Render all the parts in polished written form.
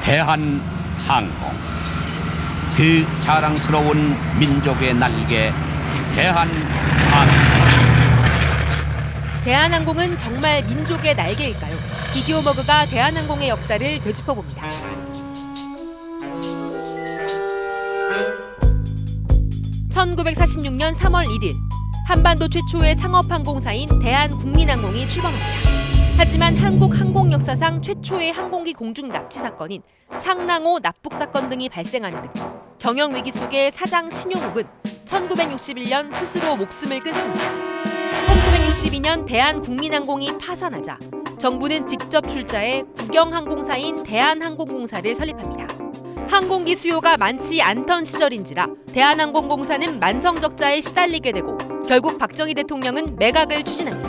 대한항공. 그 자랑스러운 민족의 날개 대한항공. 대한항공은 정말 민족의 날개일까요? 비디오머그가 대한항공의 역사를 되짚어봅니다. (1946년 3월 1일) 한반도 최초의 상업항공사인 대한국민항공이 출범합니다. 하지만 한국 항공 역사상 최초의 항공기 공중 납치 사건인 창랑호 납북 사건 등이 발생하는 등 경영 위기 속에 사장 신용욱은 1961년 스스로 목숨을 끊습니다. 1962년 대한국민항공이 파산하자 정부는 직접 출자해 국영항공사인 대한항공공사를 설립합니다. 항공기 수요가 많지 않던 시절인지라 대한항공공사는 만성적자에 시달리게 되고 결국 박정희 대통령은 매각을 추진합니다.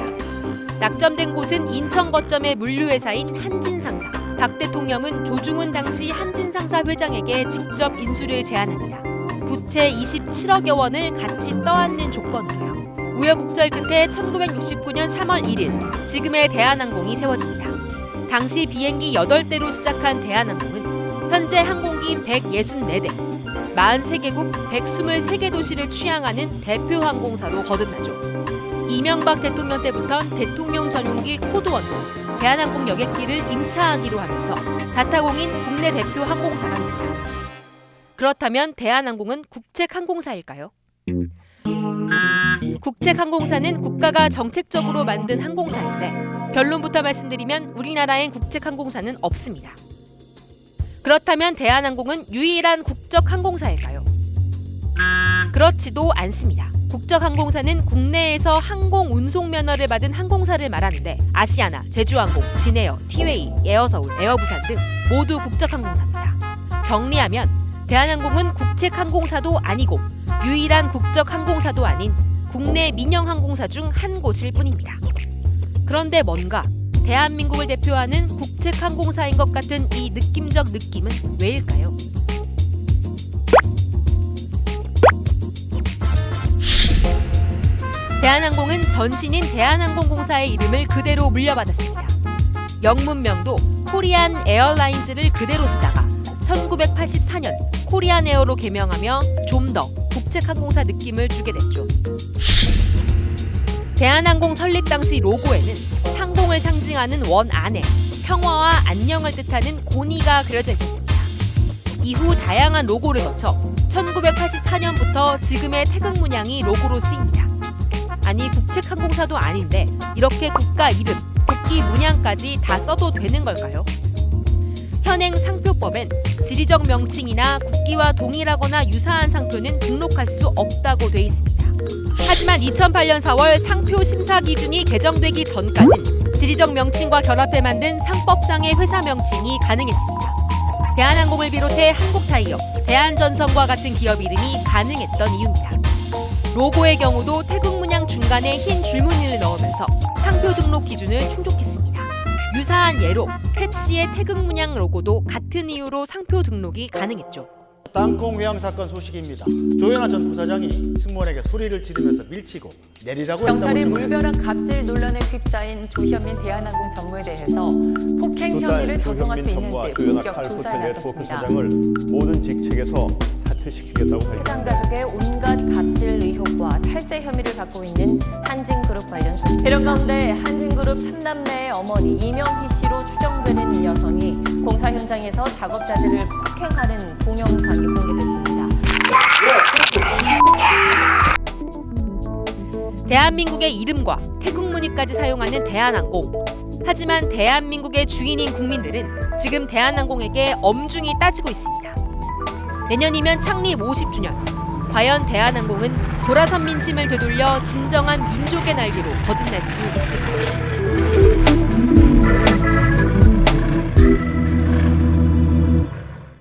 낙점된 곳은 인천 거점의 물류회사인 한진상사. 박 대통령은 조중훈 당시 한진상사 회장에게 직접 인수를 제안합니다. 부채 27억여 원을 같이 떠안는 조건으로요. 우여곡절 끝에 1969년 3월 1일 지금의 대한항공이 세워집니다. 당시 비행기 8대로 시작한 대한항공은 현재 항공기 164대, 43개국 123개 도시를 취항하는 대표 항공사로 거듭나죠. 이명박 대통령 때부턴 대통령 전용기 코드원으로 대한항공 여객기를 임차하기로 하면서 자타공인 국내 대표 항공사가 됩니다. 그렇다면 대한항공은 국책항공사일까요? 국책항공사는 국가가 정책적으로 만든 항공사인데 결론부터 말씀드리면 우리나라엔 국책항공사는 없습니다. 그렇다면 대한항공은 유일한 국적 항공사일까요? 그렇지도 않습니다. 국적 항공사는 국내에서 항공 운송 면허를 받은 항공사를 말하는데 아시아나, 제주항공, 진에어, 티웨이, 에어서울, 에어부산 등 모두 국적 항공사입니다. 정리하면 대한항공은 국책 항공사도 아니고 유일한 국적 항공사도 아닌 국내 민영 항공사 중 한 곳일 뿐입니다. 그런데 뭔가 대한민국을 대표하는 국책 항공사인 것 같은 이 느낌적 느낌은 왜일까요? 대한항공은 전신인 대한항공공사의 이름을 그대로 물려받았습니다. 영문명도 코리안 에어라인즈를 그대로 쓰다가 1984년 코리안 에어로 개명하며 좀 더 국책항공사 느낌을 주게 됐죠. 대한항공 설립 당시 로고에는 상공을 상징하는 원 안에 평화와 안녕을 뜻하는 고니가 그려져 있었습니다. 이후 다양한 로고를 거쳐 1984년부터 지금의 태극 문양이 로고로 쓰입니다. 아니 국책항공사도 아닌데 이렇게 국가 이름, 국기 문양까지 다 써도 되는 걸까요? 현행 상표법엔 지리적 명칭이나 국기와 동일하거나 유사한 상표는 등록할 수 없다고 돼 있습니다. 하지만 2008년 4월 상표 심사 기준이 개정되기 전까진 지리적 명칭과 결합해 만든 상법상의 회사 명칭이 가능했습니다. 대한항공을 비롯해 한국타이어, 대한전선과 같은 기업 이름이 가능했던 이유입니다. 로고의 경우도 태극 문양 중간에 흰 줄무늬를 넣으면서 상표 등록 기준을 충족했습니다. 유사한 예로 펩시의 태극 문양 로고도 같은 이유로 상표 등록이 가능했죠. 땅콩 외항 사건 소식입니다. 조현아 전 부사장이 승무원에게 소리를 지르면서 밀치고 내리라고 했다고 경찰이 물벼락 갑질 논란에 휩싸인 조현민 대한항공 전무에 대해서 폭행 혐의를 적용할 수 있는지 본격 조사에 나섰습니다. 사장을 모든 직책에서 사퇴시키겠다고 회장 가족의 온갖 갑질 의혹과 탈세 혐의를 받고 있는 한진그룹 관련 소식. 이런 가운데 한진그룹 3남매의 어머니 이명희 씨로 추정되는 여성이 공사 현장에서 작업자들을 폭행하는 동영상이 공개됐습니다. 대한민국의 이름과 태극 무늬까지 사용하는 대한항공. 하지만 대한민국의 주인인 국민들은 지금 대한항공에게 엄중히 따지고 있습니다. 내년이면 창립 50주년. 과연 대한항공은 돌아선 민심을 되돌려 진정한 민족의 날개로 거듭날 수 있을까요?